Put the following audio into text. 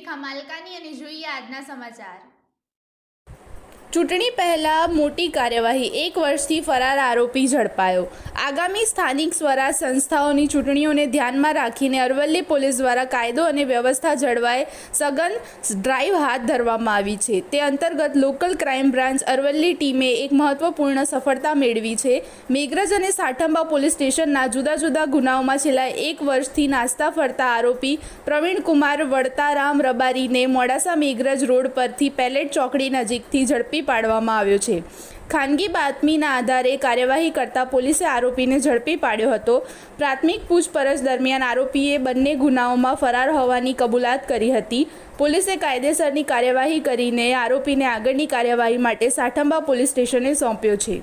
રેખા માલકાની અને જોઈએ આજના સમાચાર। ચૂંટણી પહેલા મોટી કાર્યવાહી, 1 વર્ષથી ફરાર આરોપી ઝડપાયો। આગામી સ્થાનિક સ્વરાજ સંસ્થાઓની ચૂંટણીઓને ધ્યાનમાં રાખીને અરવલ્લી પોલીસ દ્વારા કાયદો અને વ્યવસ્થા જળવાય સઘન ડ્રાઈવ હાથ ધરવામાં આવી છે। તે અંતર્ગત લોકલ ક્રાઇમ બ્રાન્ચ અરવલ્લી ટીમે એક મહત્વપૂર્ણ સફળતા મેળવી છે। મેઘરજ અને સાઠંબા પોલીસ સ્ટેશનના જુદા જુદા ગુનાઓમાં છેલ્લા 1 વર્ષથી નાસ્તા ફરતા આરોપી પ્રવીણકુમાર વડતારામ રબારીને મોડાસા મેઘરજ રોડ પરથી પેલેટ ચોકડી નજીકથી ઝડપી પાડવામાં આવ્યો છે। ખાનગી બાતમીના આધારે કાર્યવાહી કરતા પોલીસે આરોપીને ઝડપી પાડ્યો હતો। પ્રાથમિક પૂછપરછ દરમિયાન આરોપીએ બંને ગુનાઓમાં ફરાર હોવાની કબૂલાત કરી હતી। પોલીસે કાયદેસરની કાર્યવાહી કરીને આરોપીને આગળની કાર્યવાહી માટે સાઠંબા પોલીસ સ્ટેશને સોંપ્યો છે।